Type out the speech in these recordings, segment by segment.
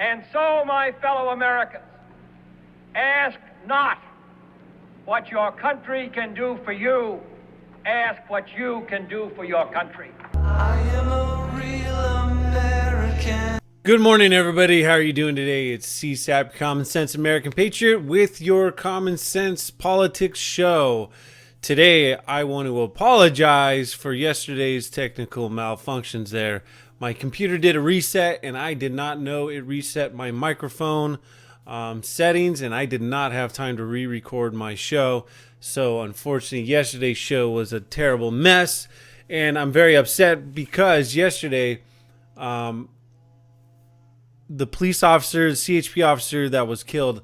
And so, my fellow Americans, ask not what your country can do for you, ask what you can do for your country. I am a real American. Good morning, everybody. How are you doing today? It's CSAP, Common Sense American Patriot, with your Common Sense Politics show. Today, I want to apologize for yesterday's technical malfunctions there. My computer did a reset, and I did not know it reset my microphone settings, and I did not have time to re-record my show. So, unfortunately, yesterday's show was a terrible mess, and I'm very upset because yesterday, the police officer, the CHP officer that was killed,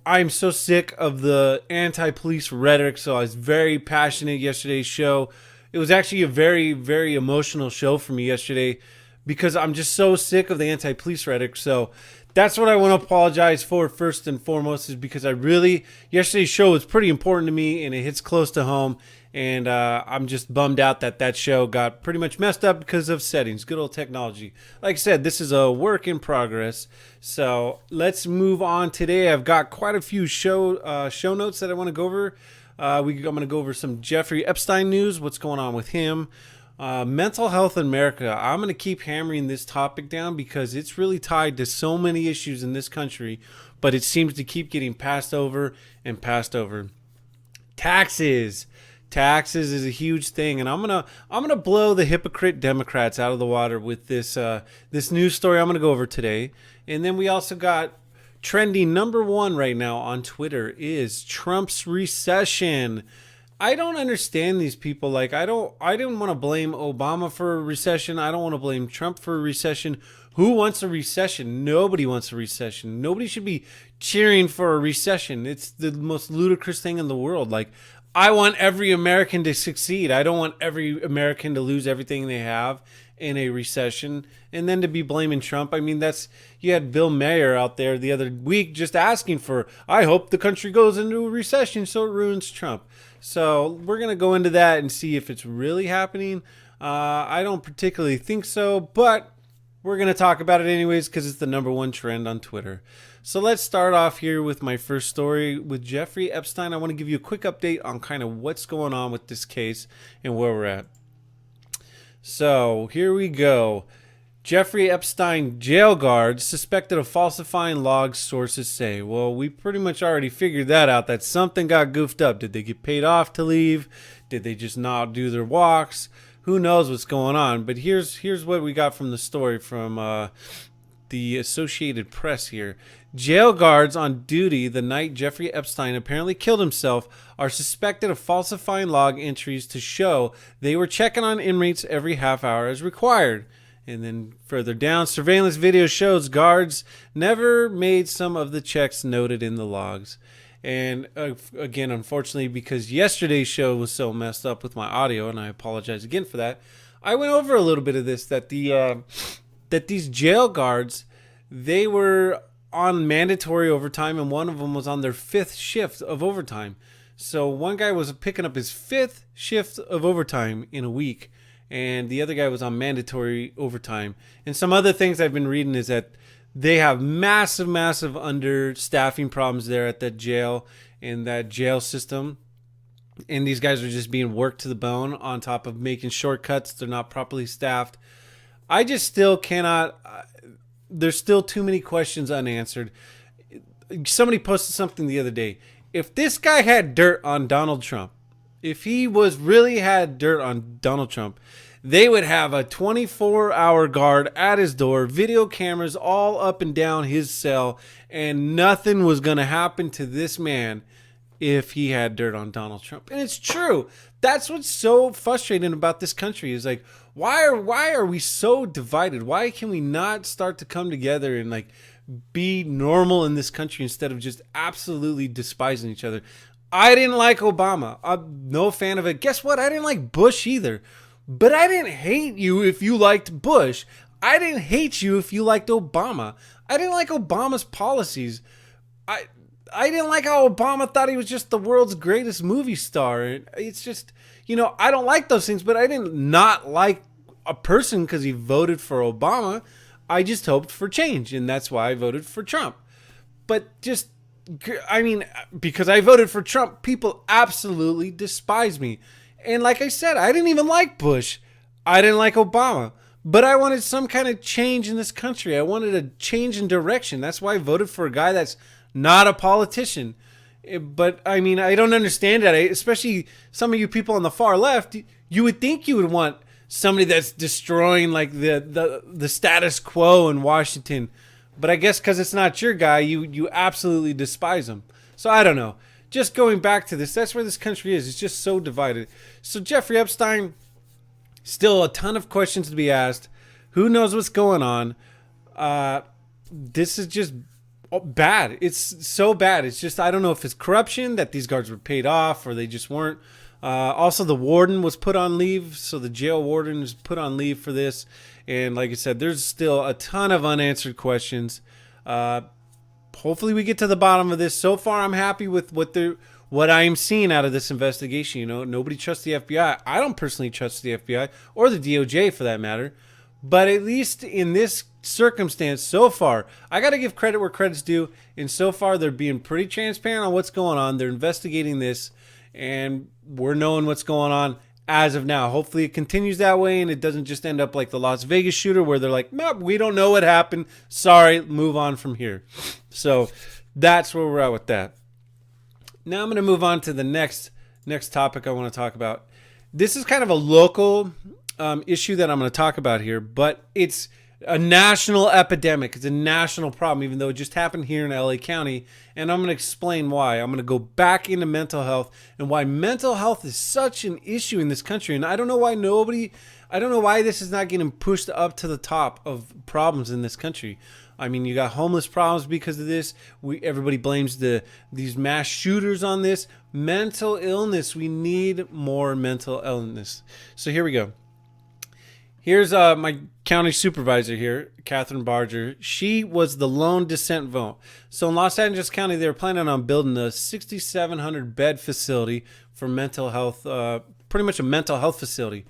I'm so sick of the anti-police rhetoric. So I was very passionate yesterday's show. It was actually a very, very emotional show for me yesterday because I'm just so sick of the anti-police rhetoric. So that's what I want to apologize for first and foremost, is because yesterday's show was pretty important to me and it hits close to home. And I'm just bummed out that show got pretty much messed up because of settings. Good old technology. Like I said, this is a work in progress. So let's move on today. I've got quite a few show notes that I want to go over. I'm going to go over some Jeffery Epstein news, what's going on with him. Mental health in America. I'm going to keep hammering this topic down because it's really tied to so many issues in this country, but it seems to keep getting passed over and passed over. Taxes is a huge thing, and I'm gonna blow the hypocrite Democrats out of the water with this news story I'm gonna go over today. And then we also got trending number one right now on Twitter is Trump's recession. I don't understand these people. Like, I didn't want to blame Obama for a recession. I don't want to blame Trump for a recession. Who wants a recession? Nobody wants a recession. Nobody should be cheering for a recession. It's the most ludicrous thing in the world. Like, I want every American to succeed. I don't want every American to lose everything they have in a recession and then to be blaming Trump. I mean, you had Bill Mayer out there the other week just asking for, I hope the country goes into a recession so it ruins Trump. So we're going to go into that and see if it's really happening. I don't particularly think so, but we're going to talk about it anyways because it's the number one trend on Twitter. So let's start off here with my first story with Jeffrey Epstein. I want to give you a quick update on kind of what's going on with this case and where we're at. So here we go. Jeffrey Epstein jail guards suspected of falsifying logs, sources say. Well, we pretty much already figured that out, that something got goofed up. Did they get paid off to leave? Did they just not do their walks? Who knows what's going on? But here's what we got from the story from the Associated Press here. Jail guards on duty the night Jeffrey Epstein apparently killed himself are suspected of falsifying log entries to show they were checking on inmates every half hour as required. And then further down, surveillance video shows guards never made some of the checks noted in the logs. And again, unfortunately, because yesterday's show was so messed up with my audio, and I apologize again for that, I went over a little bit of this, that these jail guards, they were on mandatory overtime, and one of them was on their fifth shift of overtime. So one guy was picking up his fifth shift of overtime in a week, and the other guy was on mandatory overtime. And some other things I've been reading is that they have massive understaffing problems there at that jail, in that jail system. And these guys are just being worked to the bone on top of making shortcuts. They're not properly staffed. I just still cannot... There's still too many questions unanswered. Somebody posted something the other day. If this guy had dirt on Donald Trump, if he really had dirt on Donald Trump, they would have a 24-hour guard at his door, video cameras all up and down his cell, and nothing was going to happen to this man if he had dirt on Donald Trump. And it's true. That's what's so frustrating about this country, is like, why are we so divided? Why can we not start to come together and like be normal in this country instead of just absolutely despising each other? I didn't like Obama. I'm no fan of it. Guess what? I didn't like Bush either. But I didn't hate you if you liked Bush. I didn't hate you if you liked Obama. I didn't like Obama's policies. I didn't like how Obama thought he was just the world's greatest movie star. It's just, I don't like those things, but I didn't not like a person because he voted for Obama. I just hoped for change, and that's why I voted for Trump. But because I voted for Trump, people absolutely despise me. And like I said, I didn't even like Bush. I didn't like Obama. But I wanted some kind of change in this country. I wanted a change in direction. That's why I voted for a guy that's not a politician. But I don't understand that. Especially some of you people on the far left, you would think you would want somebody that's destroying like the status quo in Washington. But I guess because it's not your guy, you absolutely despise him. So I don't know. Just going back to this, that's where this country is. It's just so divided. So Jeffrey Epstein, still a ton of questions to be asked. Who knows what's going on? This is just bad. It's so bad. It's just, I don't know if it's corruption, that these guards were paid off, or they just weren't. Also, the warden was put on leave. So the jail warden was put on leave for this. And like I said, there's still a ton of unanswered questions. Hopefully we get to the bottom of this. So far, I'm happy with what I'm seeing out of this investigation. You know, nobody trusts the FBI. I don't personally trust the FBI or the DOJ for that matter. But at least in this circumstance so far, I got to give credit where credit's due. And so far, they're being pretty transparent on what's going on. They're investigating this, and we're knowing what's going on as of now. Hopefully it continues that way and it doesn't just end up like the Las Vegas shooter where they're like, nope, we don't know what happened. Sorry, move on from here. So that's where we're at with that. Now I'm going to move on to the next topic I want to talk about. This is kind of a local issue that I'm going to talk about here, but it's a national epidemic. It's a national problem, even though it just happened here in LA County. And I'm going to explain why. I'm going to go back into mental health and why mental health is such an issue in this country. And I don't know why this is not getting pushed up to the top of problems in this country. I mean, you got homeless problems because of this. Everybody blames these mass shooters on this. Mental illness. We need more mental illness. So here we go. Here's my county supervisor here, Catherine Barger. She was the lone dissent vote. So in Los Angeles County, they were planning on building a 6,700 bed facility for mental health, pretty much a mental health facility.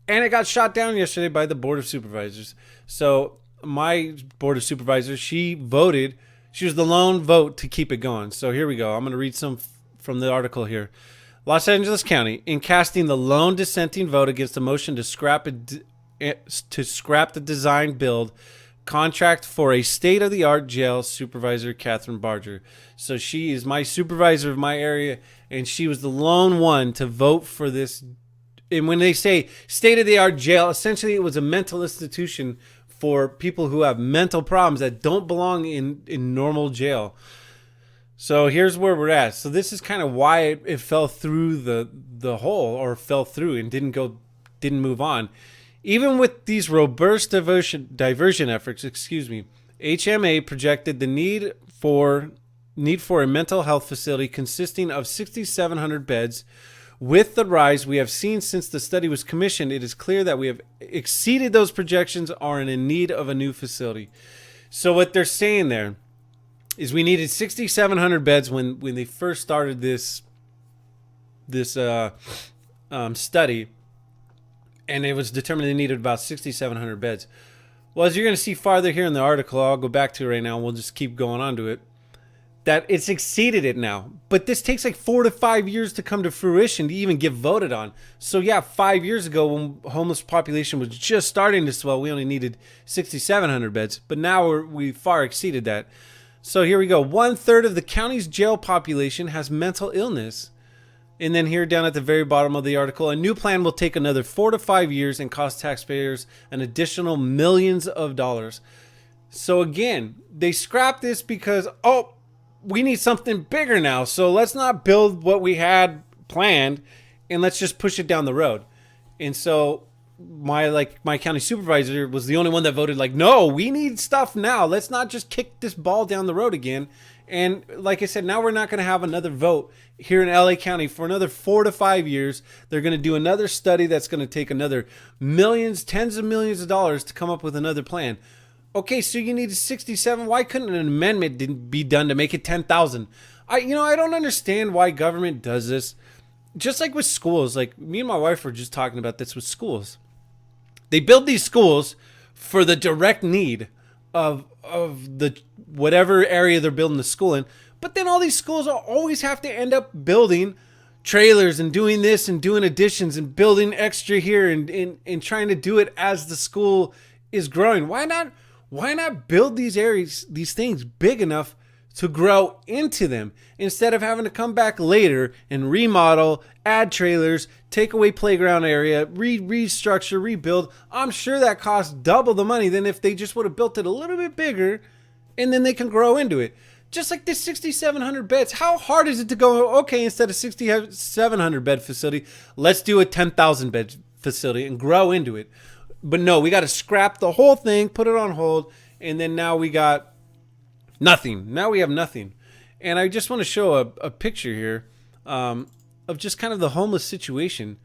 And it got shot down yesterday by the Board of Supervisors. So my Board of Supervisors, she voted. She was the lone vote to keep it going. So here we go. I'm going to read some from the article here. Los Angeles County, in casting the lone dissenting vote against a motion to scrap the design build contract for a state-of-the-art jail, Supervisor Catherine Barger. So she is my supervisor of my area, and she was the lone one to vote for this. And when they say state-of-the-art jail, essentially it was a mental institution for people who have mental problems that don't belong in normal jail. So here's where we're at. So this is kind of why it fell through the hole, or fell through and didn't move on. Even with these robust diversion efforts, HMA projected the need for a mental health facility consisting of 6,700 beds. With the rise we have seen since the study was commissioned, it is clear that we have exceeded those projections, are in need of a new facility. So what they're saying there is we needed 6,700 beds when they first started this study. And it was determined they needed about 6,700 beds. Well, as you're going to see farther here in the article, I'll go back to it right now, and we'll just keep going on to it, that it's exceeded it now. But this takes like 4 to 5 years to come to fruition to even get voted on. So yeah, 5 years ago when homeless population was just starting to swell, we only needed 6,700 beds. But now we far exceeded that. So here we go. 1/3 of the county's jail population has mental illness. And then here down at the very bottom of the article, a new plan will take another 4 to 5 years and cost taxpayers an additional millions of dollars. So again, they scrapped this because, we need something bigger now. So let's not build what we had planned and let's just push it down the road. And so my county supervisor was the only one that voted like, no, we need stuff now. Let's not just kick this ball down the road again. And like I said, now we're not going to have another vote here in LA County for another 4 to 5 years. They're going to do another study that's going to take another millions, tens of millions of dollars to come up with another plan. Okay, so you needed 67. Why couldn't an amendment be done to make it 10,000? I don't understand why government does this. Just like with schools, like me and my wife were just talking about this with schools. They build these schools for the direct need of the whatever area they're building the school in. But then all these schools always have to end up building trailers and doing this and doing additions and building extra here and trying to do it as the school is growing. Why not build these areas, these things big enough to grow into them instead of having to come back later and remodel, add trailers, take away playground area, restructure, rebuild? I'm sure that costs double the money than if they just would have built it a little bit bigger and then they can grow into it. Just like this 6,700 beds, how hard is it to go, okay, instead of 6,700 bed facility, let's do a 10,000 bed facility and grow into it. But no, we got to scrap the whole thing, put it on hold, and then now we got nothing. Now we have nothing. And I just want to show a picture here of just kind of the homeless situation.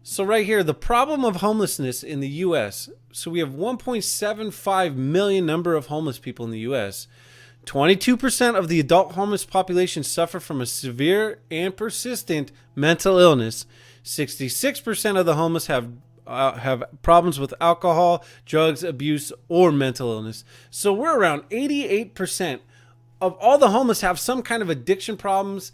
So right here, the problem of homelessness in the U.S. So we have 1.75 million number of homeless people in the U.S. 22% of the adult homeless population suffer from a severe and persistent mental illness. 66% of the homeless have problems with alcohol, drugs, abuse, or mental illness. So we're around 88% of all the homeless have some kind of addiction problems,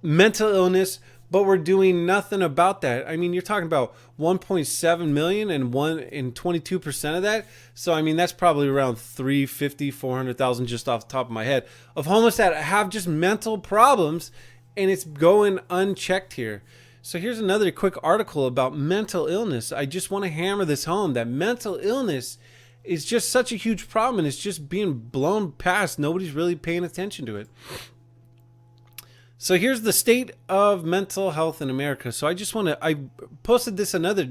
mental illness, but we're doing nothing about that. I mean, you're talking about 1.7 million and 22% of that. So, I mean, that's probably around 350, 400,000 just off the top of my head of homeless that have just mental problems, and it's going unchecked here. So here's another quick article about mental illness. I just want to hammer this home that mental illness is just such a huge problem and it's just being blown past. Nobody's really paying attention to it. So here's the state of mental health in America. So I posted this another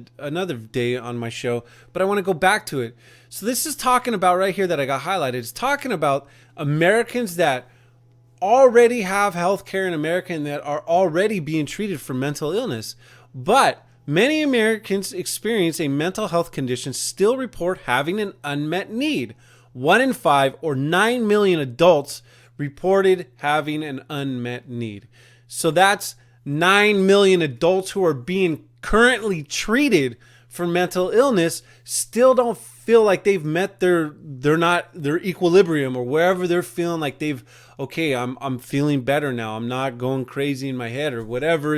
day on my show, but I want to go back to it. So this is talking about right here that I got highlighted. It's talking about Americans that already have health care in America and that are already being treated for mental illness. But many Americans experience a mental health condition still report having an unmet need. 1 in 5 or 9 million adults reported having an unmet need. So that's 9 million adults who are being currently treated for mental illness still don't feel like they've met their equilibrium or wherever they're feeling like I'm feeling better now. I'm not going crazy in my head or whatever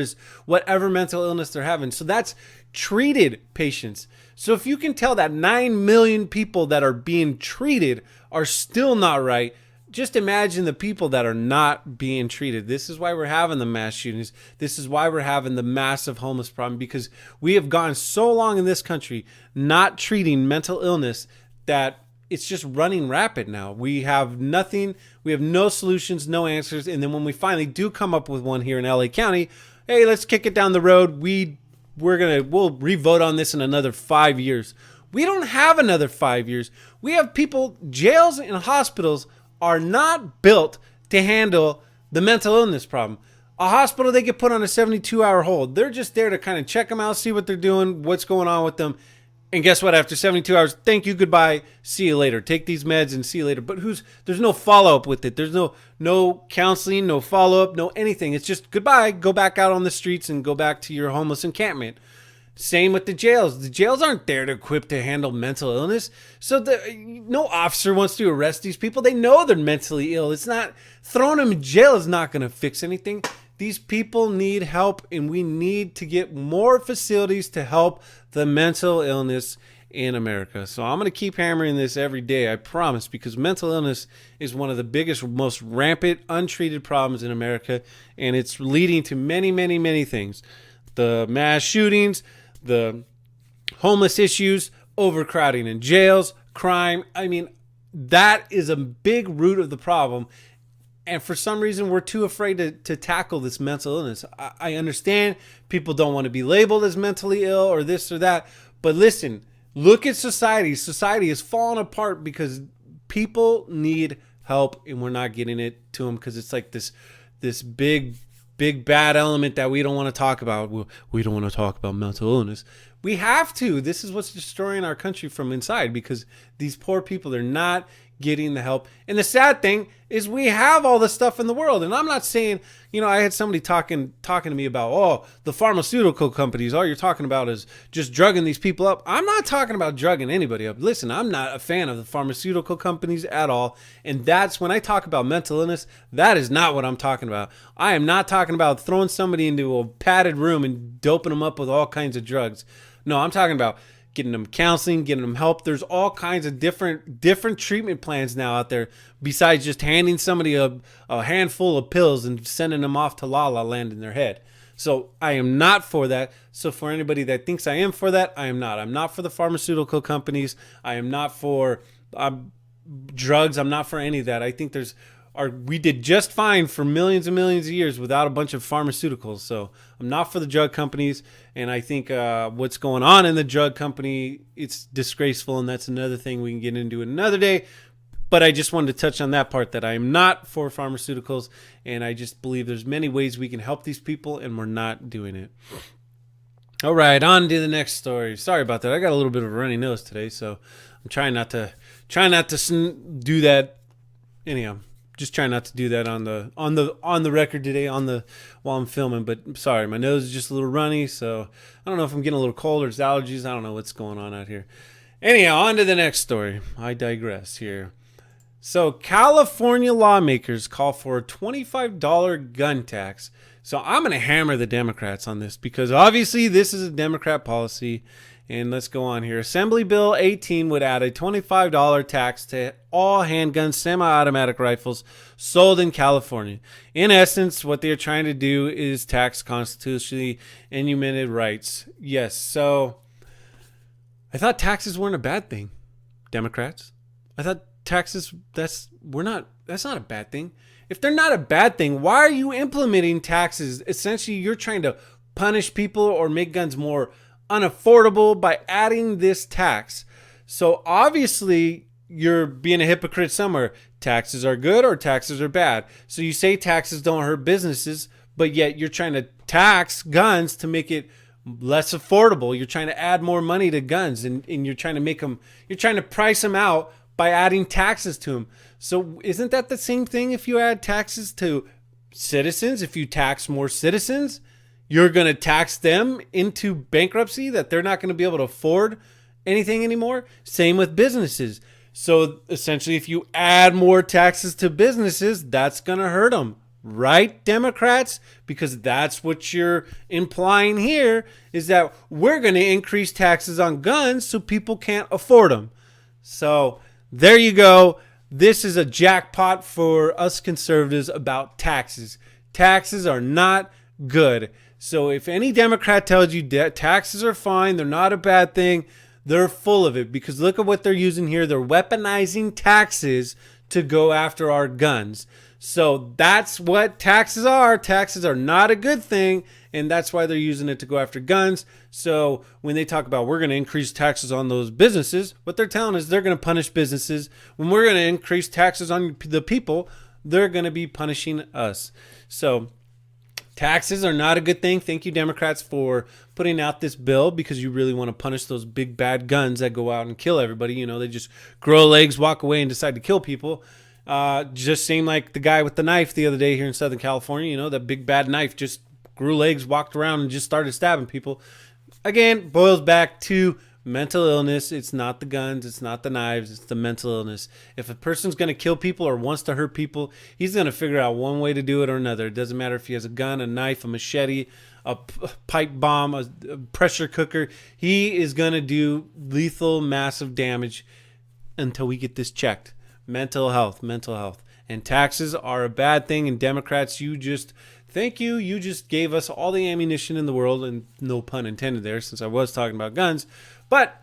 mental illness they're having. So that's treated patients. So if you can tell that 9 million people that are being treated are still not right, just imagine the people that are not being treated. This is why we're having the mass shootings. This is why we're having the massive homeless problem, because we have gone so long in this country not treating mental illness that it's just running rapid now. We have nothing. We have no solutions, no answers. And then when we finally do come up with one here in LA County, hey, let's kick it down the road. We'll re-vote on this in another 5 years. We don't have another 5 years. We have people, jails and hospitals are not built to handle the mental illness problem. A hospital, they get put on a 72-hour hold. They're just there to kind of check them out, see what they're doing, what's going on with them. And guess what? After 72 hours, thank you, goodbye, see you later. Take these meds and see you later. But there's no follow-up with it. There's no counseling, no follow-up, no anything. It's just goodbye, go back out on the streets and go back to your homeless encampment. Same with the jails. The jails aren't there to equip to handle mental illness. So no officer wants to arrest these people. They know they're mentally ill. It's not throwing them in jail is not going to fix anything. These people need help, and we need to get more facilities to help the mental illness in America. So I'm going to keep hammering this every day, I promise, because mental illness is one of the biggest, most rampant, untreated problems in America, and it's leading to many, many, many things. The mass shootings, the homeless issues, overcrowding in jails, crime. I mean, that is a big root of the problem. And for some reason, we're too afraid to tackle this mental illness. I understand people don't want to be labeled as mentally ill or this or that. But listen, look at society. Society is falling apart because people need help and we're not getting it to them because it's like this big bad element that we don't want to talk about. We don't want to talk about mental illness. We have to. This is what's destroying our country from inside, because these poor people are not getting the help. And the sad thing is we have all the stuff in the world. And I'm not saying, I had somebody talking to me about, the pharmaceutical companies, all you're talking about is just drugging these people up. I'm not talking about drugging anybody up. Listen, I'm not a fan of the pharmaceutical companies at all. And that's when I talk about mental illness, that is not what I'm talking about. I am not talking about throwing somebody into a padded room and doping them up with all kinds of drugs. No, I'm talking about getting them counseling, getting them help. There's all kinds of different treatment plans now out there besides just handing somebody a handful of pills and sending them off to La La Land in their head. So I am not for that. So for anybody that thinks I am for that, I am not. I'm not for the pharmaceutical companies. I am not for drugs. I'm not for any of that. I think we did just fine for millions and millions of years without a bunch of pharmaceuticals. So I'm not for the drug companies. And I think what's going on in the drug company, it's disgraceful. And that's another thing we can get into another day. But I just wanted to touch on that part, that I am not for pharmaceuticals. And I just believe there's many ways we can help these people, and we're not doing it. All right, on to the next story. Sorry about that. I got a little bit of a runny nose today, so I'm trying not to do that. Anyhow, just trying not to do that on the record today while I'm filming. But sorry, my nose is just a little runny, so I don't know if I'm getting a little cold or it's allergies. I don't know what's going on out here. Anyhow, on to the next story. I digress here. So California lawmakers call for a $25 gun tax. So I'm going to hammer the Democrats on this, because obviously this is a Democrat policy. And let's go on here. Assembly Bill 18 would add a $25 tax to all handguns, semi-automatic rifles sold in California. In essence, what they're trying to do is tax constitutionally enumerated rights. Yes, so I thought taxes weren't a bad thing, Democrats. I thought taxes, that's not a bad thing. If they're not a bad thing, why are you implementing taxes? Essentially, you're trying to punish people or make guns more unaffordable by adding this tax. So obviously you're being a hypocrite somewhere. Taxes are good or taxes are bad. So you say taxes don't hurt businesses, but yet you're trying to tax guns to make it less affordable. You're trying to add more money to guns, and you're trying to price them out by adding taxes to them. So isn't that the same thing if you add taxes to citizens? If you tax more citizens, you're going to tax them into bankruptcy, that they're not going to be able to afford anything anymore. Same with businesses. So essentially, if you add more taxes to businesses, that's going to hurt them. Right, Democrats? Because that's what you're implying here, is that we're going to increase taxes on guns so people can't afford them. So there you go. This is a jackpot for us conservatives about taxes. Taxes are not good. So if any Democrat tells you that taxes are fine, they're not a bad thing, they're full of it. Because look at what they're using here. They're weaponizing taxes to go after our guns. So that's what taxes are. Taxes are not a good thing, and that's why they're using it to go after guns. So when they talk about we're going to increase taxes on those businesses, what they're telling us, they're going to punish businesses. When we're going to increase taxes on the people, they're going to be punishing us. So taxes are not a good thing. Thank you, Democrats, for putting out this bill, because you really want to punish those big bad guns that go out and kill everybody. You know, they just grow legs, walk away, and decide to kill people. Just seemed like the guy with the knife the other day here in Southern California. You know, that big bad knife just grew legs, walked around, and just started stabbing people. Again, boils back to mental illness. It's not the guns, it's not the knives, it's the mental illness. If a person's going to kill people or wants to hurt people, he's going to figure out one way to do it or another. It doesn't matter if he has a gun, a knife, a machete, a pipe bomb, a pressure cooker. He is going to do lethal, massive damage until we get this checked. Mental health. And taxes are a bad thing. And Democrats, thank you. You just gave us all the ammunition in the world, and no pun intended there, since I was talking about guns. But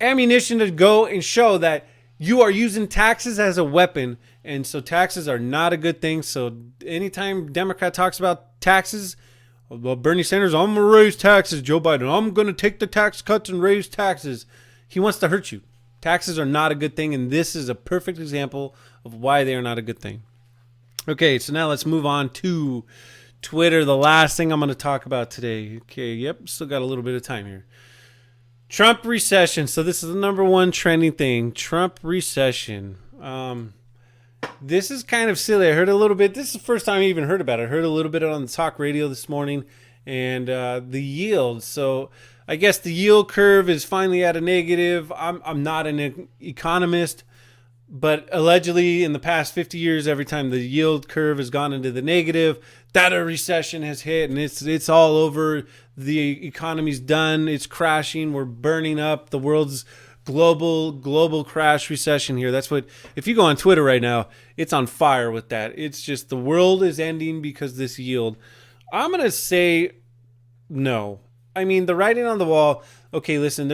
ammunition to go and show that you are using taxes as a weapon. And so taxes are not a good thing. So anytime Democrat talks about taxes, well, Bernie Sanders, I'm going to raise taxes. Joe Biden, I'm going to take the tax cuts and raise taxes. He wants to hurt you. Taxes are not a good thing, and this is a perfect example of why they are not a good thing. Okay, so now let's move on to Twitter, the last thing I'm going to talk about today. Okay, yep, still got a little bit of time here. Trump recession. So this is the number one trending thing. Trump recession. This is kind of silly. I heard a little bit. This is the first time I even heard about it. I heard a little bit on the talk radio this morning, and the yield. So I guess the yield curve is finally at a negative. I'm not an economist, but allegedly in the past 50 years, every time the yield curve has gone into the negative, that a recession has hit, and it's all over. The economy's done. It's crashing. We're burning up. The world's global crash recession here. That's what, if you go on Twitter right now, it's on fire with that. It's just the world is ending because this yield. I'm going to say no. I mean, the writing on the wall, okay, listen,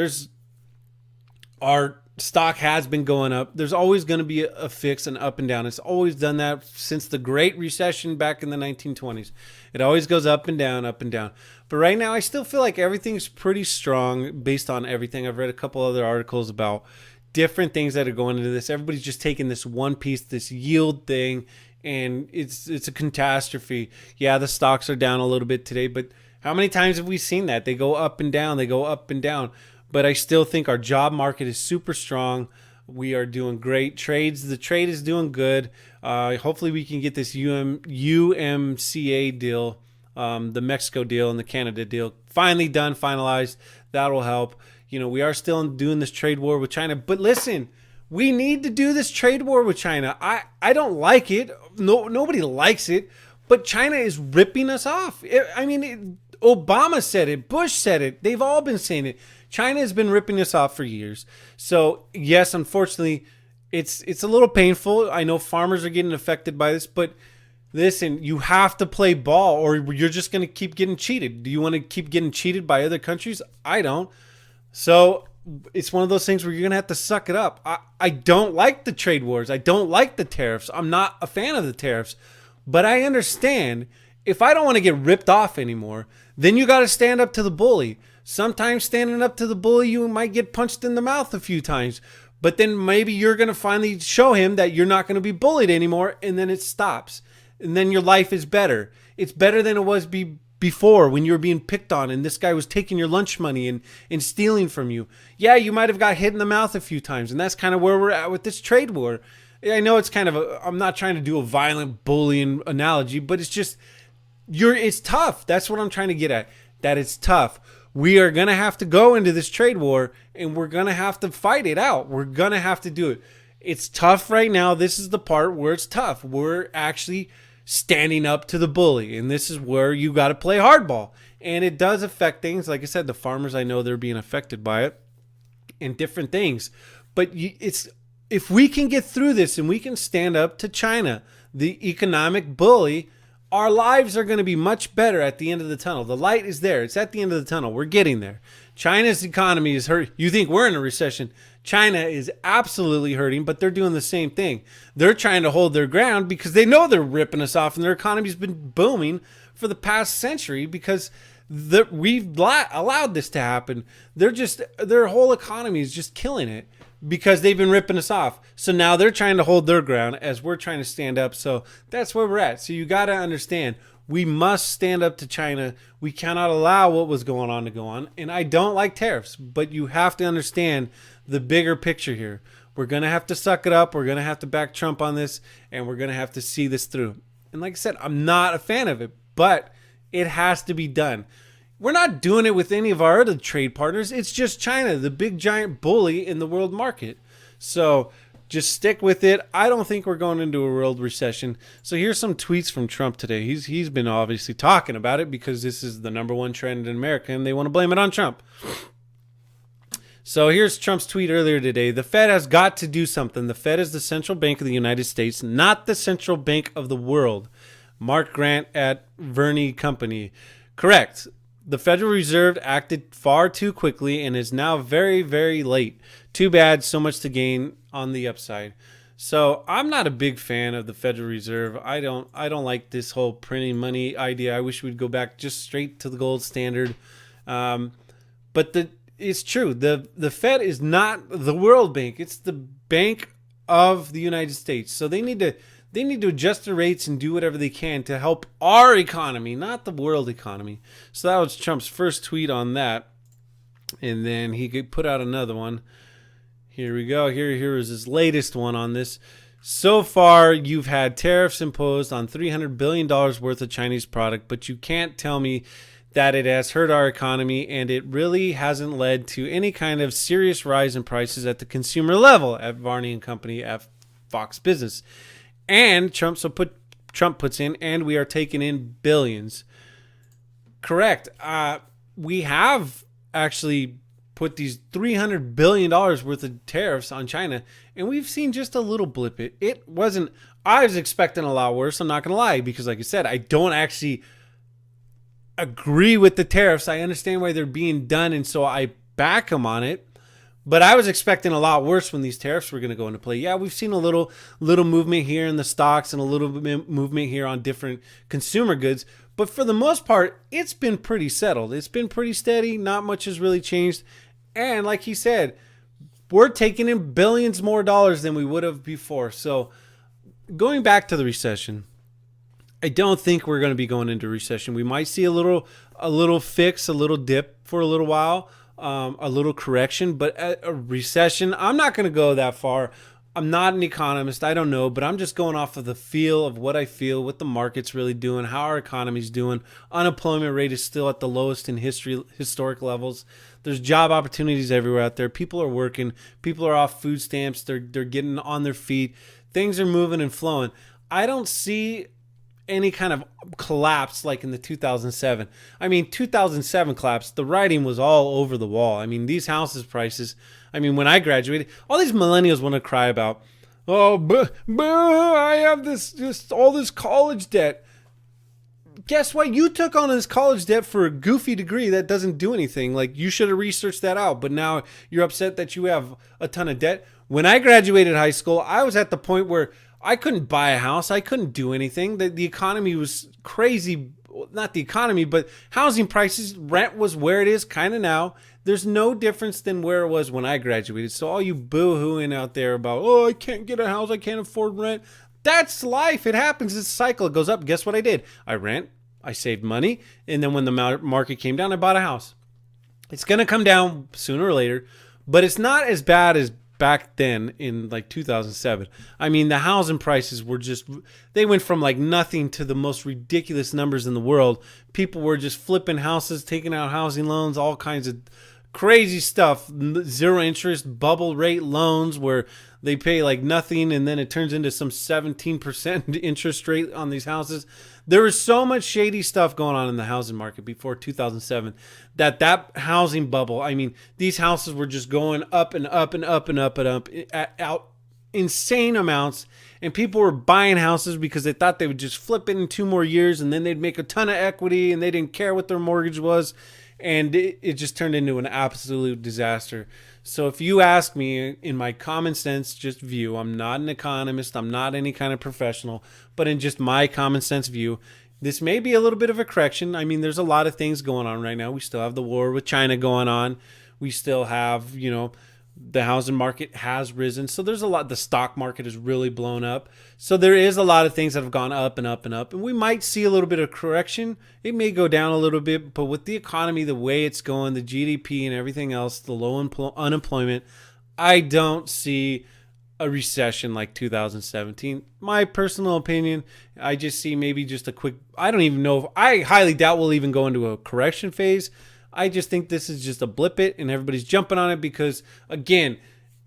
our stock has been going up. There's always going to be a fix and up and down. It's always done that since the Great Recession back in the 1920s. It always goes up and down, up and down. But right now, I still feel like everything's pretty strong based on everything. I've read a couple other articles about different things that are going into this. Everybody's just taking this one piece, this yield thing, and it's a catastrophe. Yeah, the stocks are down a little bit today, but how many times have we seen that? They go up and down, they go up and down. But I still think our job market is super strong. We are doing great. The trade is doing good. Hopefully we can get this UMCA deal, the Mexico deal and the Canada deal finally done, finalized. That will help. You know, we are still doing this trade war with China. But listen, we need to do this trade war with China. I don't like it. Nobody likes it. But China is ripping us off. Obama said it. Bush said it. They've all been saying it. China has been ripping us off for years. So, yes, unfortunately, it's a little painful. I know farmers are getting affected by this, but listen, you have to play ball or you're just going to keep getting cheated. Do you want to keep getting cheated by other countries? I don't. So, it's one of those things where you're going to have to suck it up. I don't like the trade wars. I don't like the tariffs. I'm not a fan of the tariffs. But I understand if I don't want to get ripped off anymore, then you got to stand up to the bully. Sometimes standing up to the bully, you might get punched in the mouth a few times. But then maybe you're going to finally show him that you're not going to be bullied anymore, and then it stops. And then your life is better. It's better than it was before when you were being picked on and this guy was taking your lunch money and stealing from you. Yeah, you might have got hit in the mouth a few times, and that's kind of where we're at with this trade war. I know it's kind of I'm not trying to do a violent bullying analogy, but it's just, it's tough. That's what I'm trying to get at, that it's tough. We are going to have to go into this trade war, and we're going to have to fight it out. We're going to have to do it. It's tough right now. This is the part where it's tough. We're actually standing up to the bully, and this is where you got to play hardball. And it does affect things. Like I said, the farmers, I know they're being affected by it and different things. But if we can get through this and we can stand up to China, the economic bully, our lives are going to be much better at the end of the tunnel. The light is there. It's at the end of the tunnel. We're getting there. China's economy is hurt. You think we're in a recession. China is absolutely hurting, but they're doing the same thing. They're trying to hold their ground because they know they're ripping us off, and their economy's been booming for the past century because we've allowed this to happen. Their whole economy is just killing it because they've been ripping us off. So now they're trying to hold their ground as we're trying to stand up. So that's where we're at. So you got to understand, we must stand up to China. We cannot allow what was going on to go on. And I don't like tariffs, but you have to understand the bigger picture here. We're going to have to suck it up. We're going to have to back Trump on this, and we're going to have to see this through. And like I said, I'm not a fan of it, but it has to be done. We're not doing it with any of our other trade partners. It's just China, the big giant bully in the world market. So just stick with it. I don't think we're going into a world recession. So here's some tweets from Trump today. He's been obviously talking about it because this is the number one trend in America, and they want to blame it on Trump. So here's Trump's tweet earlier today. The Fed has got to do something. The Fed is the central bank of the United States, not the central bank of the world. Mark Grant at Verney Company. Correct. The Federal Reserve acted far too quickly and is now very, very late. Too bad, so much to gain on the upside. So I'm not a big fan of the Federal Reserve. I don't like this whole printing money idea. I wish we'd go back just straight to the gold standard. But it's true. The Fed is not the World Bank. It's the Bank of the United States. So they need to adjust the rates and do whatever they can to help our economy, not the world economy. So that was Trump's first tweet on that. And then he could put out another one. Here we go. Here is his latest one on this. So far, you've had tariffs imposed on $300 billion worth of Chinese product, but you can't tell me that it has hurt our economy, and it really hasn't led to any kind of serious rise in prices at the consumer level at Varney and Company at Fox Business. And Trump puts in, and we are taking in billions. Correct. We have actually put these $300 billion worth of tariffs on China, and we've seen just a little blip. It wasn't, I was expecting a lot worse, I'm not going to lie, because like I said, I don't actually agree with the tariffs. I understand why they're being done, and so I back them on it. But I was expecting a lot worse when these tariffs were going to go into play. Yeah, we've seen a little movement here in the stocks and a little movement here on different consumer goods. But for the most part, it's been pretty settled. It's been pretty steady. Not much has really changed. And like he said, we're taking in billions more dollars than we would have before. So going back to the recession, I don't think we're going to be going into recession. We might see a little fix, a little dip for a little while, a little correction. But a recession, I'm not going to go that far. I'm not an economist. I don't know, but I'm just going off of the feel of what I feel, what the market's really doing, how our economy's doing. Unemployment rate is still at the lowest in historic levels. There's job opportunities everywhere out there. People are working. People are off food stamps. They're getting on their feet. Things are moving and flowing. I don't see any kind of collapse like in the 2007. I mean, 2007 collapse, the writing was all over the wall. I mean, these houses prices, I mean, when I graduated, all these millennials want to cry about, oh, I have all this college debt. Guess what? You took on this college debt for a goofy degree that doesn't do anything. Like, you should have researched that out, but now you're upset that you have a ton of debt. When I graduated high school, I was at the point where I couldn't buy a house. I couldn't do anything. The economy was crazy. Not the economy, but housing prices, rent was where it is kind of now. There's no difference than where it was when I graduated. So all you boo-hooing out there about, oh, I can't get a house, I can't afford rent. That's life. It happens. It's a cycle. It goes up. Guess what I did? I rent. I saved money. And then when the market came down, I bought a house. It's going to come down sooner or later, but it's not as bad as back then in like 2007. I mean, the housing prices were just, they went from like nothing to the most ridiculous numbers in the world. People were just flipping houses, taking out housing loans, all kinds of crazy stuff. Zero interest bubble rate loans where they pay like nothing and then it turns into some 17% interest rate on these houses. There was so much shady stuff going on in the housing market before 2007 that housing bubble, I mean, these houses were just going up and up and up and up and up out insane amounts, and people were buying houses because they thought they would just flip it in 2 more years and then they'd make a ton of equity and they didn't care what their mortgage was, and it just turned into an absolute disaster. So if you ask me, in my common sense just view, I'm not an economist, I'm not any kind of professional, but in just my common sense view, this may be a little bit of a correction. I mean, there's a lot of things going on right now. We still have the war with China going on. We still have, the housing market has risen. So there's a lot. The stock market has really blown up. So there is a lot of things that have gone up and up and up. And we might see a little bit of correction. It may go down a little bit. But with the economy, the way it's going, the GDP and everything else, the low unemployment, I don't see a recession like 2017. My personal opinion, I just see maybe just a quick, I don't even know, I highly doubt we'll even go into a correction phase. I just think this is just a blip it and everybody's jumping on it because, again,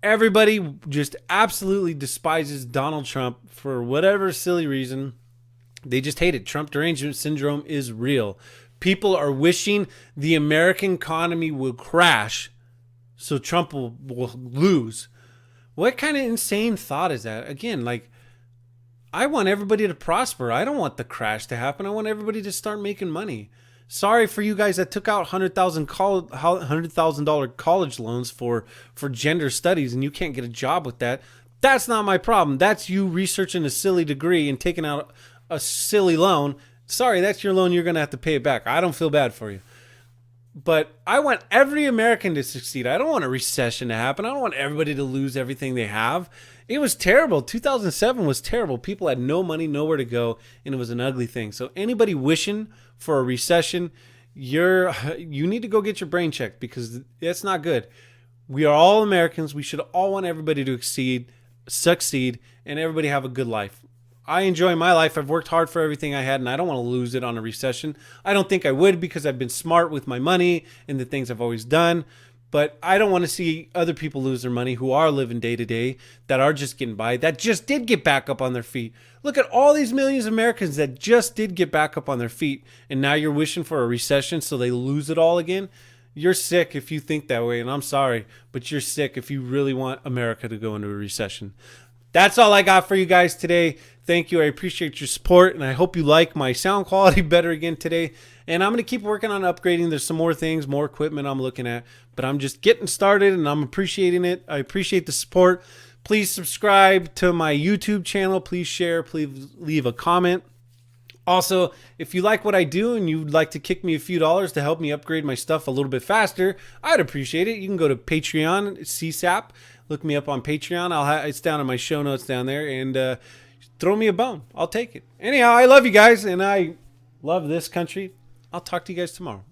everybody just absolutely despises Donald Trump for whatever silly reason. They just hate it. Trump derangement syndrome is real. People are wishing the American economy will crash so Trump will lose. What kind of insane thought is that? Again, like, I want everybody to prosper. I don't want the crash to happen. I want everybody to start making money. Sorry for you guys that took out $100,000 college loans for gender studies and you can't get a job with that. That's not my problem. That's you researching a silly degree and taking out a silly loan. Sorry, that's your loan. You're going to have to pay it back. I don't feel bad for you. But I want every American to succeed. I don't want a recession to happen. I don't want everybody to lose everything they have. It was terrible. 2007 was terrible. People had no money, nowhere to go, and it was an ugly thing. So anybody wishing for a recession, you need to go get your brain checked, because it's not good. We are all Americans. We should all want everybody to succeed, and everybody have a good life. I enjoy my life. I've worked hard for everything I had, and I don't want to lose it on a recession. I don't think I would, because I've been smart with my money and the things I've always done. But I don't want to see other people lose their money who are living day to day, that are just getting by, that just did get back up on their feet. Look at all these millions of Americans that just did get back up on their feet, and now you're wishing for a recession so they lose it all again. You're sick if you think that way, and I'm sorry, but you're sick if you really want America to go into a recession. That's all I got for you guys today. Thank you. I appreciate your support, and I hope you like my sound quality better again today. And I'm going to keep working on upgrading. There's some more things, more equipment I'm looking at, but I'm just getting started, and I'm appreciating it. I appreciate the support. Please subscribe to my YouTube channel. Please share. Please leave a comment. Also, if you like what I do and you'd like to kick me a few dollars to help me upgrade my stuff a little bit faster, I'd appreciate it. You can go to Patreon, CSAP. Look me up on Patreon. It's down in my show notes down there. And throw me a bone. I'll take it. Anyhow, I love you guys, and I love this country. I'll talk to you guys tomorrow.